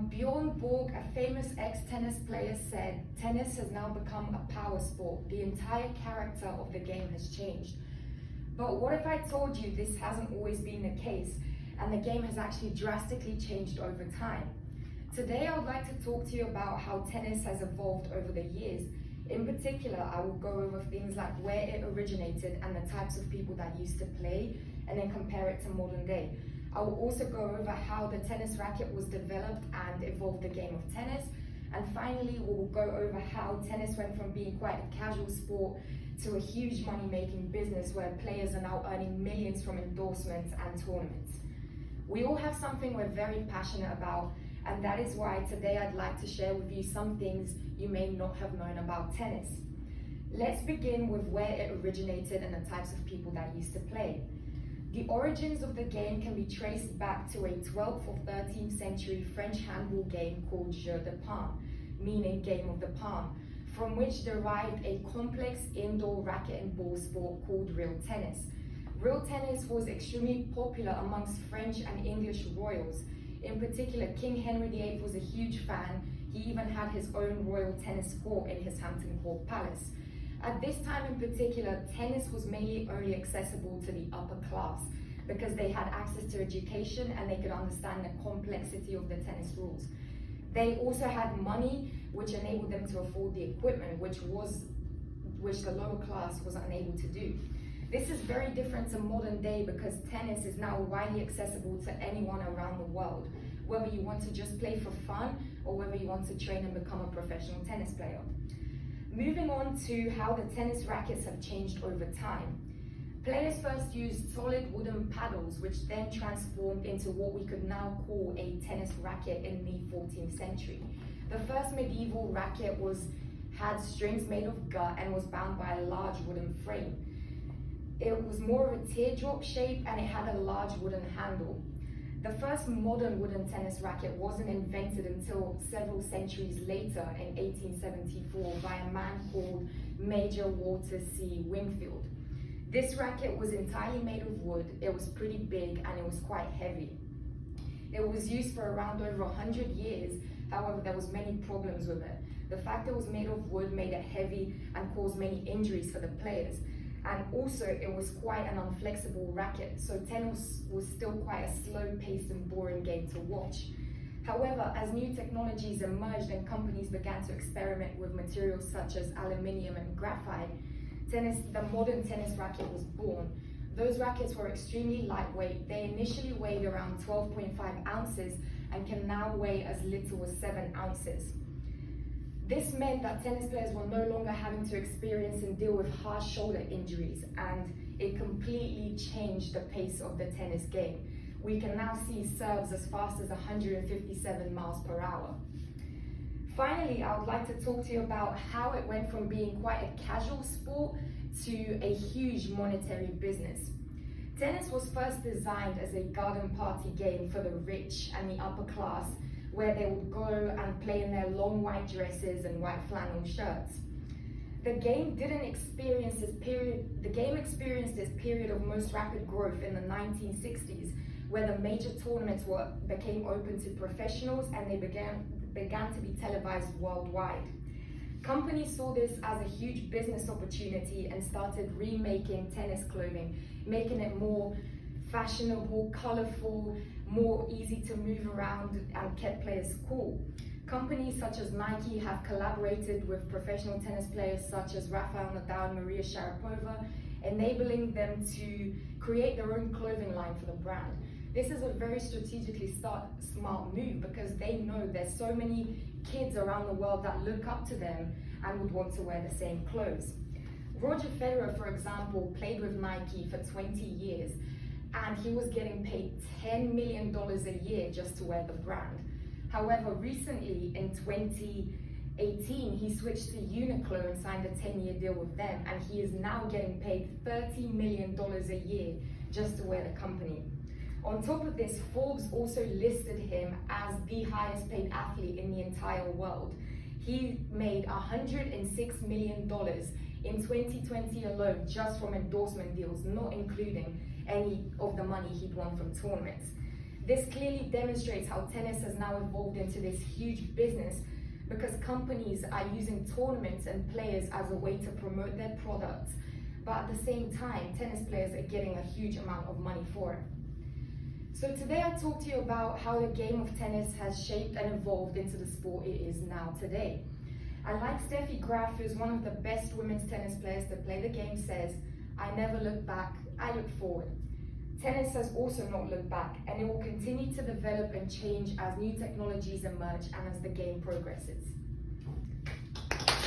Bjorn Borg, a famous ex-tennis player, said, "Tennis has now become a power sport. The entire character of the game has changed." But what if I told you this hasn't always been the case, and the game has actually drastically changed over time? Today, I would like to talk to you about how tennis has evolved over the years. In particular, I will go over things like where it originated and the types of people that used to play, and then compare it to modern day. I will also go over how the tennis racket was developed and evolved the game of tennis. And finally, we'll go over how tennis went from being quite a casual sport to a huge money-making business where players are now earning millions from endorsements and tournaments. We all have something we're very passionate about, and that is why today I'd like to share with you some things you may not have known about tennis. Let's begin with where it originated and the types of people that used to play. The origins of the game can be traced back to a 12th or 13th century French handball game called Jeu de Paume, meaning game of the palm, from which derived a complex indoor racket and ball sport called real tennis. Real tennis was extremely popular amongst French and English royals. In particular, King Henry VIII was a huge fan. He even had his own royal tennis court in his Hampton Court Palace. At this time in particular, tennis was mainly only accessible to the upper class because they had access to education and they could understand the complexity of the tennis rules. They also had money, which enabled them to afford the equipment, which the lower class was unable to do. This is very different to modern day because tennis is now widely accessible to anyone around the world, whether you want to just play for fun or whether you want to train and become a professional tennis player. Moving on to how the tennis rackets have changed over time. Players first used solid wooden paddles, which then transformed into what we could now call a tennis racket in the 14th century. The first medieval racket had strings made of gut and was bound by a large wooden frame. It was more of a teardrop shape and it had a large wooden handle. The first modern wooden tennis racket wasn't invented until several centuries later in 1874 by a man called Major Walter C. Wingfield. This racket was entirely made of wood, it was pretty big and it was quite heavy. It was used for around over 100 years, however there was many problems with it. The fact it was made of wood made it heavy and caused many injuries for the players. And also, it was quite an unflexible racket, so tennis was still quite a slow-paced and boring game to watch. However, as new technologies emerged and companies began to experiment with materials such as aluminium and graphite, the modern tennis racket was born. Those rackets were extremely lightweight. They initially weighed around 12.5 ounces and can now weigh as little as 7 ounces. This meant that tennis players were no longer having to experience and deal with harsh shoulder injuries, and it completely changed the pace of the tennis game. We can now see serves as fast as 157 miles per hour. Finally, I would like to talk to you about how it went from being quite a casual sport to a huge monetary business. Tennis was first designed as a garden party game for the rich and the upper class, where they would go and play in their long white dresses and white flannel shirts. The game experienced this period of most rapid growth in the 1960s, where the major tournaments became open to professionals and they began to be televised worldwide. Companies saw this as a huge business opportunity and started remaking tennis clothing, making it more fashionable, colorful, more easy to move around, and kept players cool. Companies such as Nike have collaborated with professional tennis players such as Rafael Nadal and Maria Sharapova, enabling them to create their own clothing line for the brand. This is a very strategically smart move because they know there's so many kids around the world that look up to them and would want to wear the same clothes. Roger Federer, for example, played with Nike for 20 years and he was getting paid $10 million a year just to wear the brand. However, recently in 2018, he switched to Uniqlo and signed a 10-year deal with them, and he is now getting paid $30 million a year just to wear the company. On top of this, Forbes also listed him as the highest paid athlete in the entire world. He made $106 million in 2020 alone just from endorsement deals, not including any of the money he'd won from tournaments. This clearly demonstrates how tennis has now evolved into this huge business because companies are using tournaments and players as a way to promote their products, but at the same time, tennis players are getting a huge amount of money for it. So today I talk to you about how the game of tennis has shaped and evolved into the sport it is now today. And like Steffi Graf, who's one of the best women's tennis players to play the game, says, "I never look back, I look forward." Tennis has also not looked back, and it will continue to develop and change as new technologies emerge and as the game progresses.